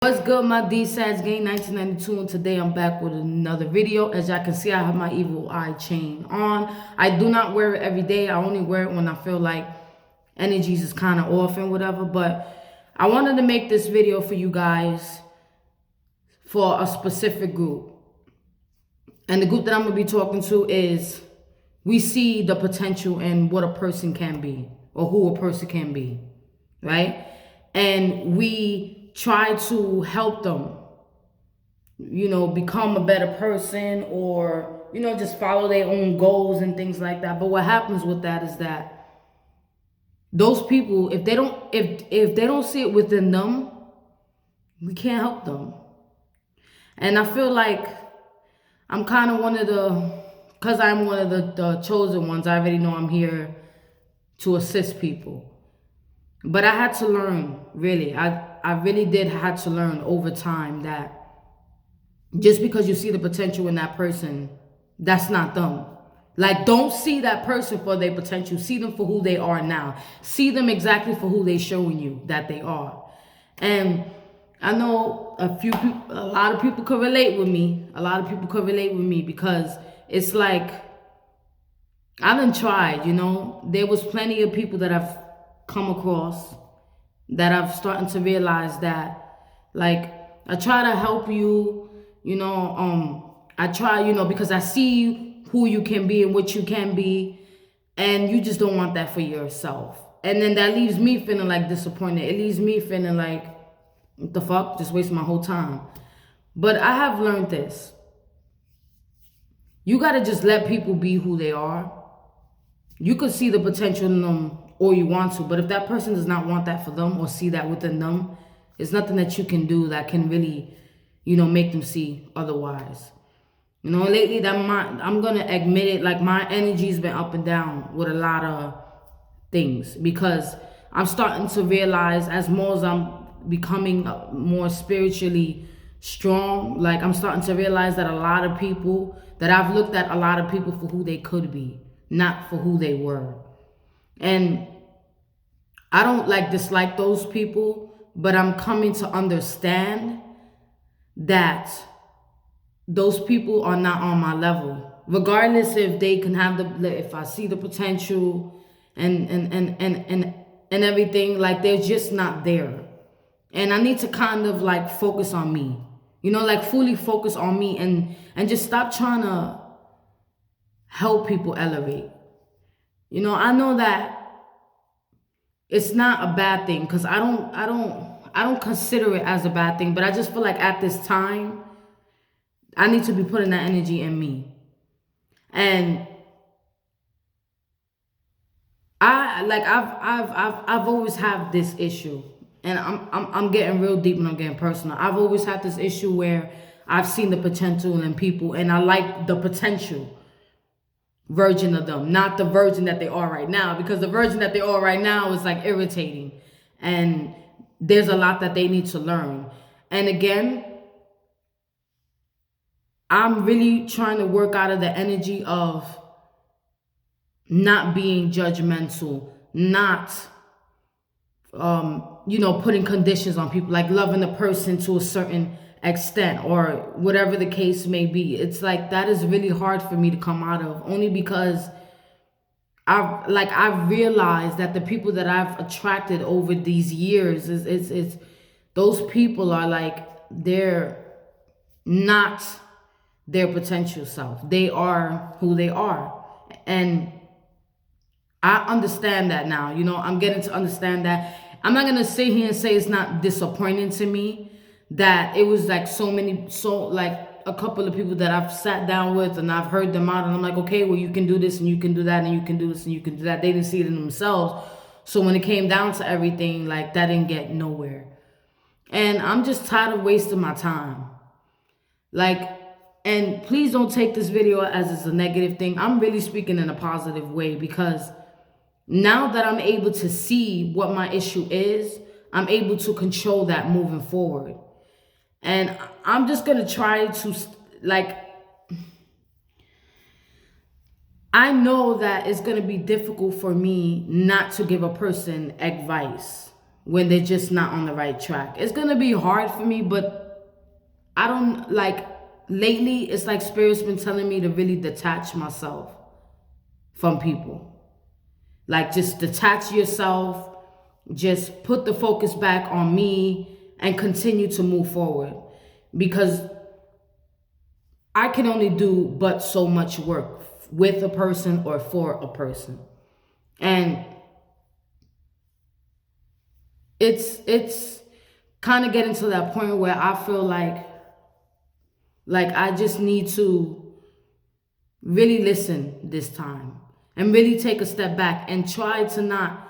What's good, my D-Sads Gang 1992, and today I'm back with another video. As y'all can see, I have my evil eye chain on. I do not wear it every day. I only wear it when I feel like energies is kind of off and whatever. But I wanted to make this video for you guys for a specific group. And the group that I'm going to be talking to is, we see the potential in what a person can be or who a person can be, right? And we try to help them, become a better person or, just follow their own goals and things like that. But what happens with that is that those people, if they don't see it within them, we can't help them. And I feel like I'm kind of because I'm one of the chosen ones, I already know I'm here to assist people. But I had to learn, really. I really did have to learn over time that just because you see the potential in that person, that's not them. Like, don't see that person for their potential. See them for who they are now. See them exactly for who they're showing you that they are. And I know a lot of people could relate with me. A lot of people could relate with me because it's like, I done tried, There was plenty of people that I've come across that I've started to realize that, like, I try to help you, I try, because I see who you can be and what you can be, and you just don't want that for yourself. And then that leaves me feeling like disappointed. It leaves me feeling like, what the fuck, just wasting my whole time. But I have learned this. You gotta just let people be who they are. You could see the potential in them or you want to, but if that person does not want that for them or see that within them, there's nothing that you can do that can really, make them see otherwise. Lately I'm gonna admit it, like, my energy's been up and down with a lot of things because I'm starting to realize as I'm becoming more spiritually strong, like, I'm starting to realize that I've looked at a lot of people for who they could be, not for who they were. And I don't dislike those people, but I'm coming to understand that those people are not on my level. Regardless if they can have if I see the potential and everything, like, they're just not there. And I need to kind of focus on me. Fully focus on me and just stop trying to help people elevate. I know that it's not a bad thing because I don't consider it as a bad thing, but I just feel like at this time I need to be putting that energy in me. And I've always had this issue, and I'm getting real deep and I'm getting personal. I've always had this issue where I've seen the potential in people and I like the potential version of them, not the version that they are right now, because the version that they are right now is irritating and there's a lot that they need to learn. And again, I'm really trying to work out of the energy of not being judgmental, not putting conditions on people, like loving a person to a certain extent or whatever the case may be. It's like that is really hard for me to come out of, only because I've realized that the people that I've attracted over these years is those people are they're not their potential self. They are who they are. And I understand that now. I'm getting to understand that. I'm not gonna sit here and say it's not disappointing to me that it was a couple of people that I've sat down with and I've heard them out and I'm like, okay, well, you can do this and you can do that and you can do this and you can do that. They didn't see it in themselves. So when it came down to everything, that didn't get nowhere. And I'm just tired of wasting my time. And please don't take this video as it's a negative thing. I'm really speaking in a positive way, because now that I'm able to see what my issue is, I'm able to control that moving forward. And I'm just going to try to, I know that it's going to be difficult for me not to give a person advice, when they're just not on the right track. It's gonna be hard for me, but I don't like, lately it's like Spirit's been telling me to really detach myself from people. Like, just detach yourself, just put the focus back on me and continue to move forward. Because I can only do but so much work with a person or for a person. And it's kind of getting to that point where I feel like I just need to really listen this time and really take a step back and try to not,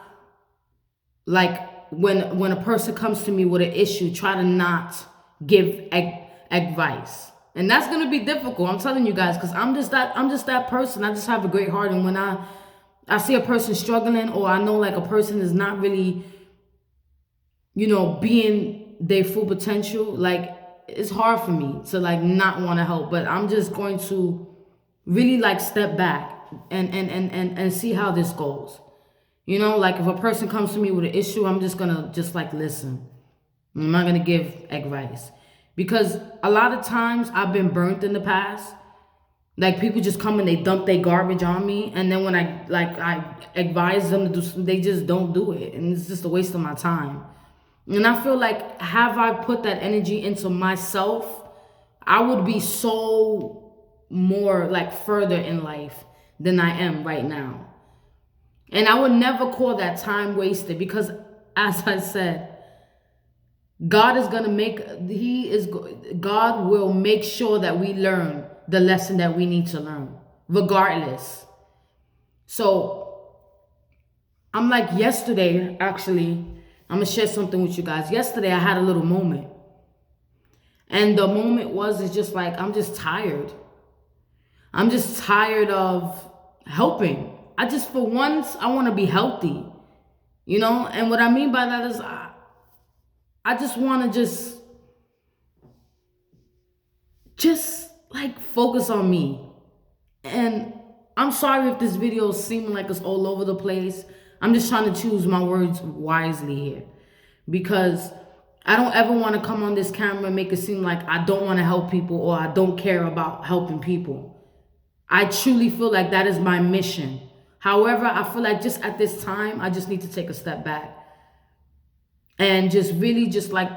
like, when a person comes to me with an issue, try to not give advice. And that's going to be difficult, I'm telling you guys, because I'm just that person. I just have a great heart, and when I see a person struggling, or I know like a person is not really, being their full potential, like, it's hard for me to like not want to help. But I'm just going to really like step back and see how this goes. Like, if a person comes to me with an issue, I'm just gonna just like listen. I'm not gonna give advice, because a lot of times I've been burnt in the past. Like, people just come and they dump their garbage on me, and then when I advise them to do something, they just don't do it, and it's just a waste of my time. And I feel like, have I put that energy into myself, I would be so more like further in life than I am right now. And I would never call that time wasted, because, as I said, God will make sure that we learn the lesson that we need to learn, regardless. So I'm like, yesterday, actually, I'm gonna share something with you guys. Yesterday I had a little moment. And the moment it's just like, I'm just tired. I'm just tired of helping. For once, I want to be healthy, And what I mean by that is, I just want to just like focus on me. And I'm sorry if this video is seeming like it's all over the place. I'm just trying to choose my words wisely here, because I don't ever want to come on this camera and make it seem like I don't want to help people or I don't care about helping people. I truly feel like that is my mission. However, I feel like just at this time, I just need to take a step back and just really just like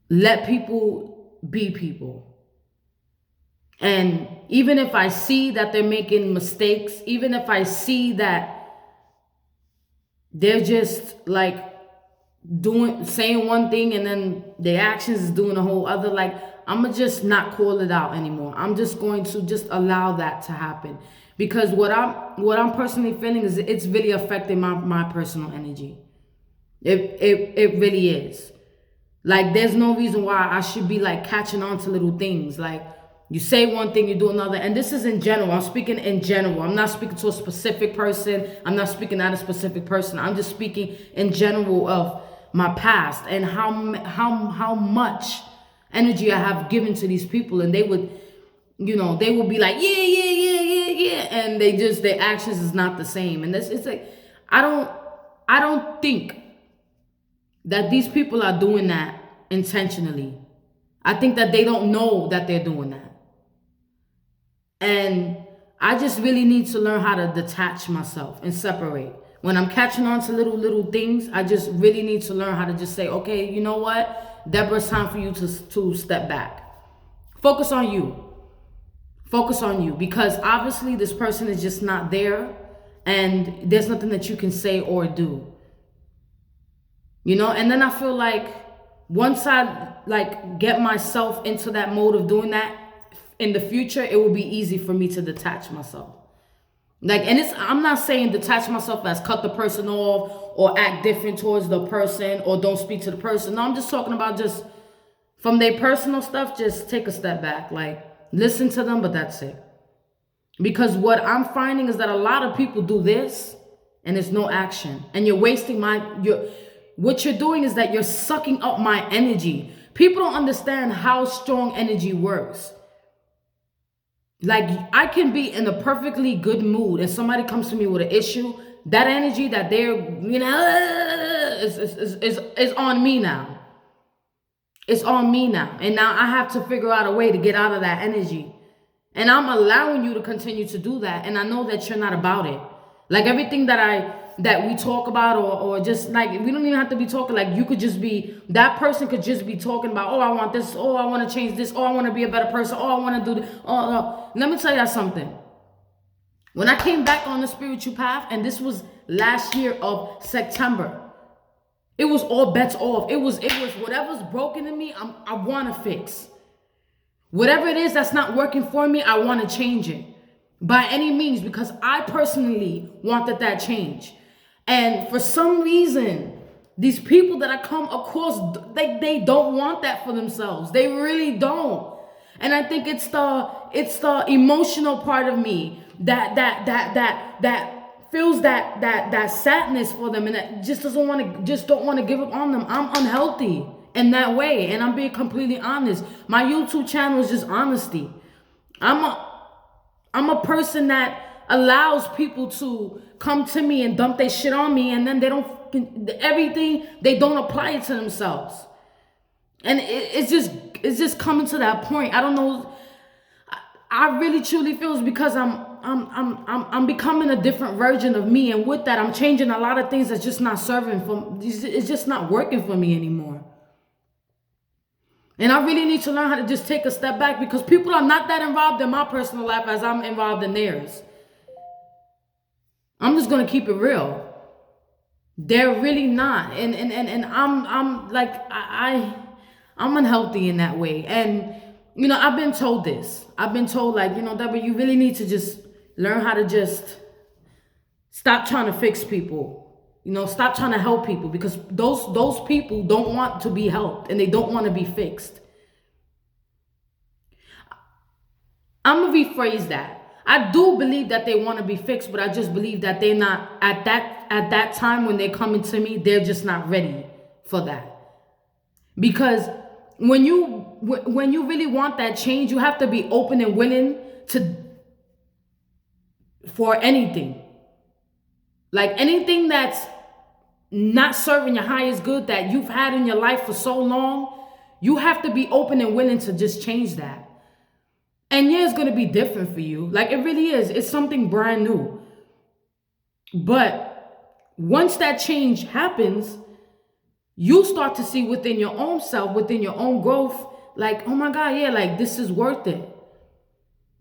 let people be people. And even if I see that they're making mistakes, even if I see that they're just like saying one thing and then their actions is doing a whole other, like, I'm gonna just not call it out anymore. I'm just going to just allow that to happen, because what I'm personally feeling is it's really affecting my personal energy. It really is. Like, there's no reason why I should be like catching on to little things. Like, you say one thing, you do another. And this is in general. I'm speaking in general. I'm not speaking to a specific person. I'm not speaking at a specific person. I'm just speaking in general of my past and how much energy I have given to these people. And they would, they would be like, yeah. And their actions is not the same. And it's like, I don't think that these people are doing that intentionally. I think that they don't know that they're doing that. And I just really need to learn how to detach myself and separate. When I'm catching on to little things, I just really need to learn how to just say, okay, you know what? Deborah, it's time for you to step back. Focus on you. Focus on you. Because obviously this person is just not there, and there's nothing that you can say or do. And then I feel like once I like get myself into that mode of doing that, in the future, it will be easy for me to detach myself. Like, and I'm not saying detach myself as cut the person off or act different towards the person or don't speak to the person. No, I'm just talking about just from their personal stuff, just take a step back. Like, listen to them, but that's it. Because what I'm finding is that a lot of people do this and there's no action. And you're wasting what you're doing is that you're sucking up my energy. People don't understand how strong energy works. Like, I can be in a perfectly good mood and somebody comes to me with an issue. That energy that they're, is on me now. It's on me now. And now I have to figure out a way to get out of that energy. And I'm allowing you to continue to do that. And I know that you're not about it. Like, everything that we talk about, or just like, we don't even have to be talking. Like, you could just be, that person could just be talking about, oh, I want this, oh, I want to change this, oh, I want to be a better person, oh, I want to do this. Oh, no. Let me tell you something. When I came back on the spiritual path, and this was last year of September, it was all bets off. It was whatever's broken in me, I want to fix. Whatever it is that's not working for me, I want to change it by any means, because I personally wanted that change. And for some reason, these people that I come across, they don't want that for themselves. They really don't. And I think it's the emotional part of me that feels that sadness for them, and that don't want to give up on them. I'm unhealthy in that way, and I'm being completely honest. My YouTube channel is just honesty. I'm a person that allows people to come to me and dump their shit on me, and then they don't apply it to themselves. And it's just coming to that point. I don't know. I really truly feel it's because I'm becoming a different version of me, and with that, I'm changing a lot of things that's just not it's just not working for me anymore. And I really need to learn how to just take a step back, because people are not that involved in my personal life as I'm involved in theirs. I'm just gonna keep it real. They're really not, and I'm like I'm unhealthy in that way. And I've been told this. I've been told, like, Deborah, you really need to just learn how to just stop trying to fix people. Stop trying to help people, because those people don't want to be helped, and they don't want to be fixed. I'm gonna rephrase that. I do believe that they want to be fixed, but I just believe that they're not at that time when they're coming to me. They're just not ready for that. Because when you really want that change, you have to be open and willing for anything. Like, anything that's not serving your highest good that you've had in your life for so long, you have to be open and willing to just change that. And yeah, it's going to be different for you. Like, it really is. It's something brand new. But once that change happens, you start to see within your own self, within your own growth, like, oh my God, yeah, like, this is worth it.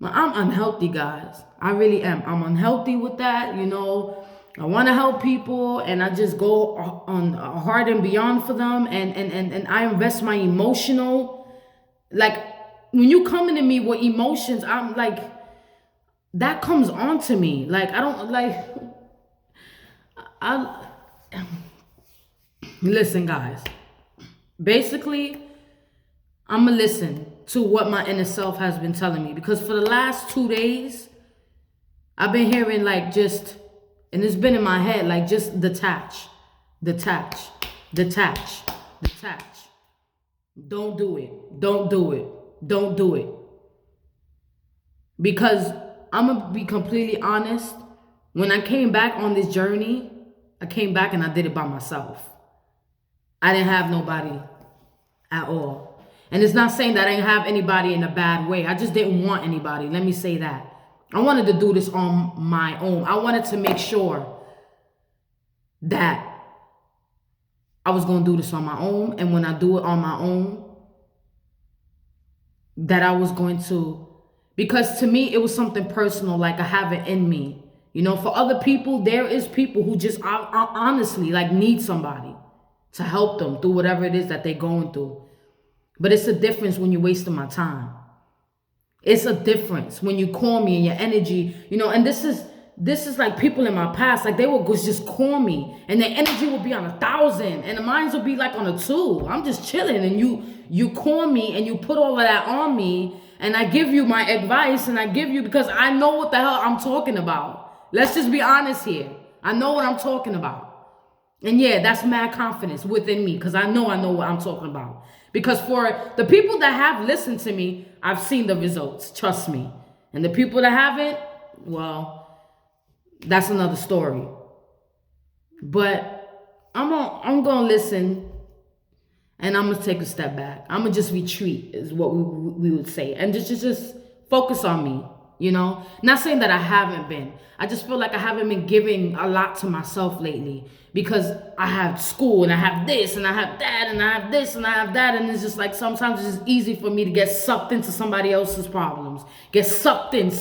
I'm unhealthy, guys. I really am. I'm unhealthy with that. I want to help people, and I just go on hard and beyond for them, and I invest my emotional, like, when you come into me with emotions, I'm like, that comes on to me. Like, I don't, like, listen, guys, basically, I'm gonna listen to what my inner self has been telling me, because for the last 2 days, I've been hearing, like, just, and it's been in my head, like, just detach. Don't do it. Don't do it. Don't do it. Because I'm going to be completely honest. When I came back on this journey, I came back and I did it by myself. I didn't have nobody at all. And it's not saying that I didn't have anybody in a bad way. I just didn't want anybody. Let me say that. I wanted to do this on my own. I wanted to make sure that I was going to do this on my own. And when I do it on my own, that I was going to, because to me, it was something personal, like I have it in me. For other people, there is people who just honestly, like, need somebody to help them through whatever it is that they're going through. But it's a difference when you're wasting my time. It's a difference when you call me and your energy, and this is like people in my past, like, they would just call me and their energy would be on 1,000 and the mine would be like on a 2. I'm just chilling, and you call me and you put all of that on me, and I give you my advice, and I give you, because I know what the hell I'm talking about. Let's just be honest here. I know what I'm talking about. And yeah, that's mad confidence within me, because I know what I'm talking about. Because for the people that have listened to me, I've seen the results. Trust me. And the people that haven't, well, that's another story. But I'm gonna listen, and I'm gonna take a step back. I'm gonna just retreat, is what we would say, and just focus on me. Not saying that I haven't been. I just feel like I haven't been giving a lot to myself lately, because I have school and I have this and I have that and I have this and I have that, and it's just like sometimes it's just easy for me to get sucked into somebody else's problems, get sucked in.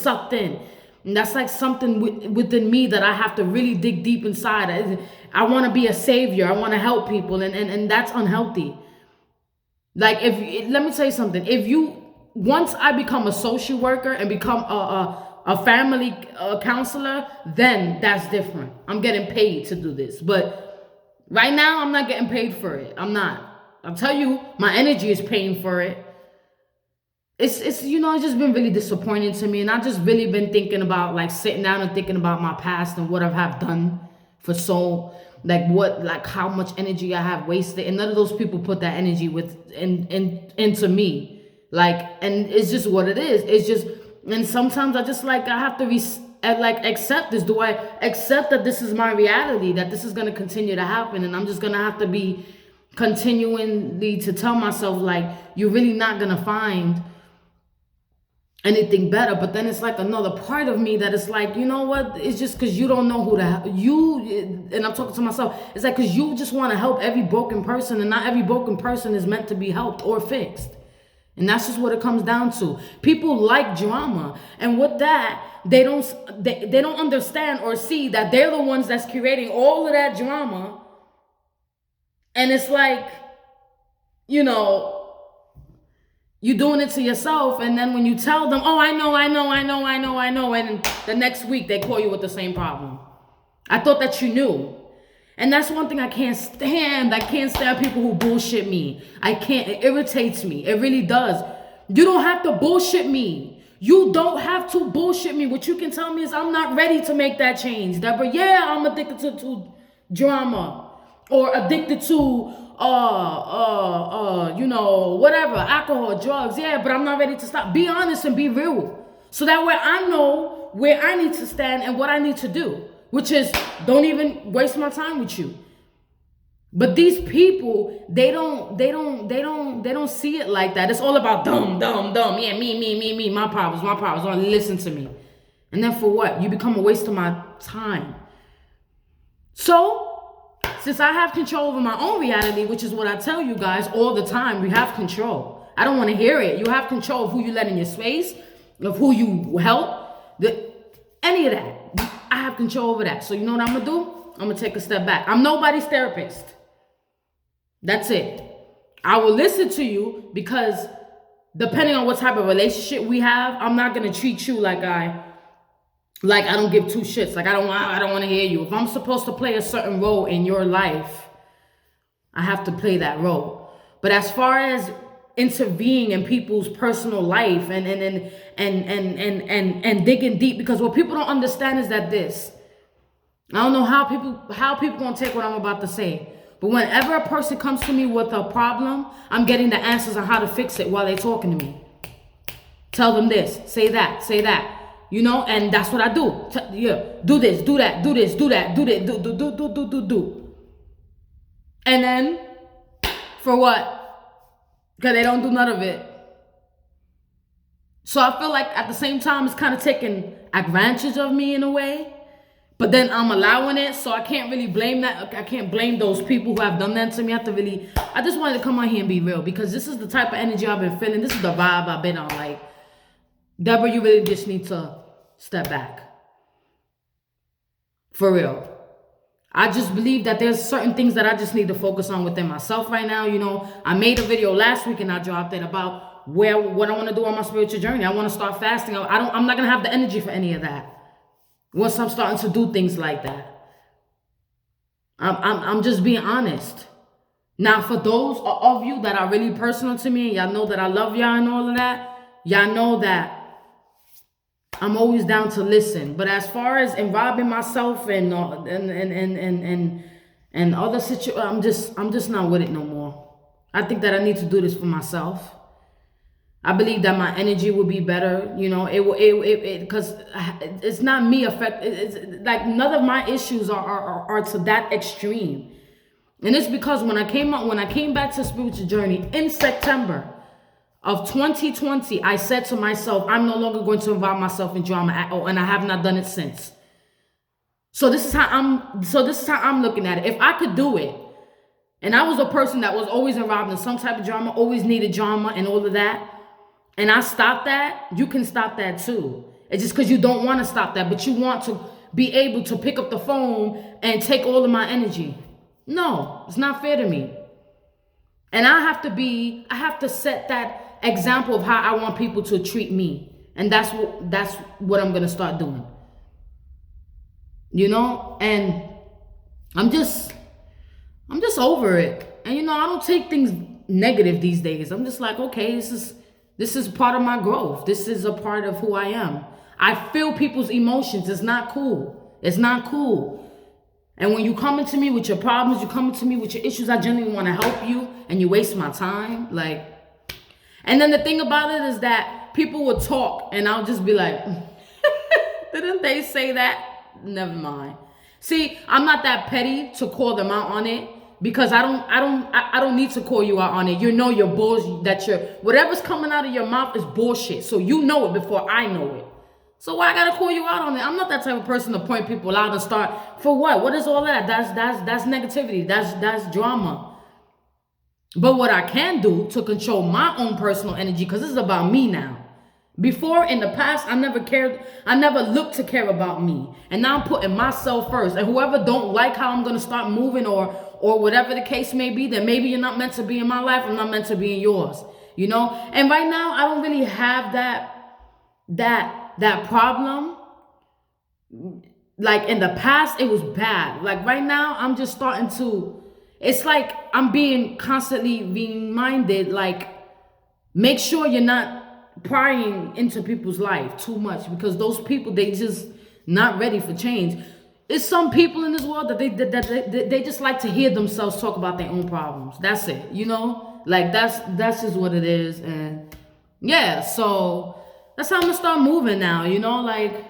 And that's like something within me that I have to really dig deep inside. I want to be a savior. I want to help people, and that's unhealthy. Like, let me tell you something. Once I become a social worker and become a family counselor, then that's different. I'm getting paid to do this. But right now, I'm not getting paid for it. I'm not. I'll tell you, my energy is paying for it. It's it's just been really disappointing to me. And I've just really been thinking about, like, sitting down and thinking about my past and what I have done for how much energy I have wasted. And none of those people put that energy into me. Like, and it's just what it is. It's just, and sometimes I have to accept this. Do I accept that this is my reality, that this is going to continue to happen? And I'm just going to have to be continually to tell myself, like, you're really not going to find anything better. But then it's like another part of me that is like, you know what? It's just because you don't know and I'm talking to myself. It's like, because you just want to help every broken person, and not every broken person is meant to be helped or fixed. And that's just what it comes down to. People like drama, and with that, they don't understand or see that they're the ones that's creating all of that drama. And it's like, you're doing it to yourself, and then when you tell them, oh, I know, and the next week they call you with the same problem. I thought that you knew. And that's one thing I can't stand. I can't stand people who bullshit me. I can't. It irritates me. It really does. You don't have to bullshit me. You don't have to bullshit me. What you can tell me is, I'm not ready to make that change, Deborah. Yeah, I'm addicted to drama, or addicted to whatever, alcohol, drugs. Yeah, but I'm not ready to stop. Be honest and be real, so that way I know where I need to stand and what I need to do. Which is, don't even waste my time with you. But these people, they don't see it like that. It's all about dumb. Yeah, me, my problems. Don't listen to me. And then for what? You become a waste of my time. So, since I have control over my own reality, which is what I tell you guys all the time, you have control. I don't want to hear it. You have control of who you let in your space, of who you help, any of that. I have control over that. So you know what I'm going to do? I'm going to take a step back. I'm nobody's therapist. That's it. I will listen to you, because depending on what type of relationship we have, I'm not going to treat you like I don't give two shits. Like, I don't want to hear you. If I'm supposed to play a certain role in your life, I have to play that role. But as far as intervening in people's personal life and digging deep, because what people don't understand is that I don't know how people gonna take what I'm about to say, but whenever a person comes to me with a problem, I'm getting the answers on how to fix it while they're talking to me. Tell them this, say that, and that's what I do. Do this, do that, do this, do that, do that, do. And then, for what? Because they don't do none of it. So I feel like at the same time, it's kind of taking advantage of me in a way. But then I'm allowing it, so I can't really blame that. I can't blame those people who have done that to me. I just wanted to come on here and be real, because this is the type of energy I've been feeling. This is the vibe I've been on. Like, Deborah, you really just need to step back. For real. I just believe that there's certain things that I just need to focus on within myself right now. I made a video last week and I dropped it about what I want to do on my spiritual journey. I want to start fasting. I'm not going to have the energy for any of that once I'm starting to do things like that. I'm just being honest. Now, for those of you that are really personal to me, and y'all know that I love y'all and all of that, y'all know that I'm always down to listen. But as far as involving myself and other situations, I'm just not with it no more. I think that I need to do this for myself. I believe that my energy will be better. You know, because it's not me affect. It's like none of my issues are to that extreme, and it's because when I came back to spiritual journey in September of 2020, I said to myself, I'm no longer going to involve myself in drama at all, and I have not done it since. So this is how I'm looking at it. If I could do it, and I was a person that was always involved in some type of drama, always needed drama and all of that, and I stopped that, you can stop that too. It's just because you don't want to stop that, but you want to be able to pick up the phone and take all of my energy. No, it's not fair to me. And I have to set that example of how I want people to treat me. And that's what I'm gonna start doing. You know? And I'm just over it. And I don't take things negative these days. I'm just like, okay, this is part of my growth. This is a part of who I am. I feel people's emotions. It's not cool. It's not cool. And when you come into me with your problems, you come into me with your issues, I genuinely want to help you, and you waste my time. Like, and then the thing about it is that people will talk, and I'll just be like, didn't they say that? Never mind. See, I'm not that petty to call them out on it, because I don't need to call you out on it. You know your bullshit, whatever's coming out of your mouth is bullshit. So you know it before I know it. So why I gotta call you out on it? I'm not that type of person to point people out and start for what? What is all that? That's negativity. That's drama. But what I can do to control my own personal energy, because this is about me now. Before, in the past, I never looked to care about me. And now I'm putting myself first. And whoever don't like how I'm gonna start moving or whatever the case may be, then maybe you're not meant to be in my life, I'm not meant to be in yours. And right now I don't really have that problem. Like in the past, it was bad. Like right now, I'm just starting to, it's like I'm being constantly reminded, like, make sure you're not prying into people's life too much, because those people, they just not ready for change. There's some people in this world that they just like to hear themselves talk about their own problems. That's it, like that's just what it is. And yeah, so that's how I'm gonna start moving now, like.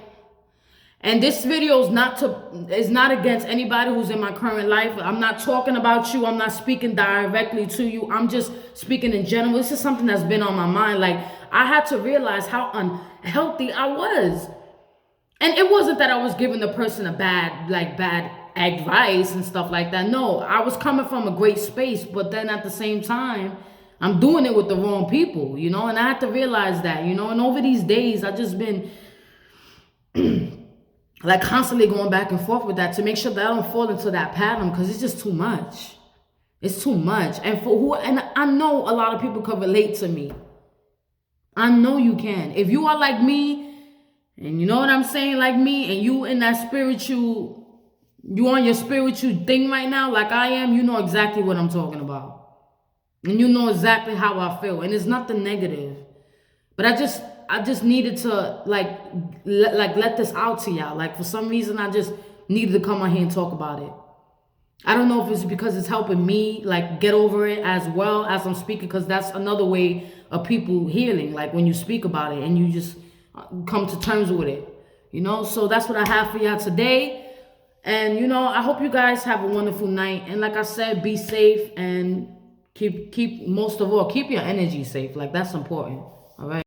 And this video is not against anybody who's in my current life. I'm not talking about you. I'm not speaking directly to you. I'm just speaking in general. This is something that's been on my mind. Like, I had to realize how unhealthy I was. And it wasn't that I was giving the person a bad advice and stuff like that. No, I was coming from a great space, but then at the same time, I'm doing it with the wrong people, and I had to realize that, and over these days, I've just been like constantly going back and forth with that to make sure that I don't fall into that pattern, because it's just too much. It's too much. And I know a lot of people can relate to me. I know you can. If you are like me, and you know what I'm saying, like me, and you in that you on your spiritual thing right now, like I am, you know exactly what I'm talking about. And you know exactly how I feel. And it's nothing negative. But I just needed to let this out to y'all. Like, for some reason, I just needed to come on here and talk about it. I don't know if it's because it's helping me like get over it as well as I'm speaking, because that's another way of people healing. Like when you speak about it and you just come to terms with it, So that's what I have for y'all today. And I hope you guys have a wonderful night. And like I said, be safe and keep most of all, keep your energy safe. Like, that's important. All right.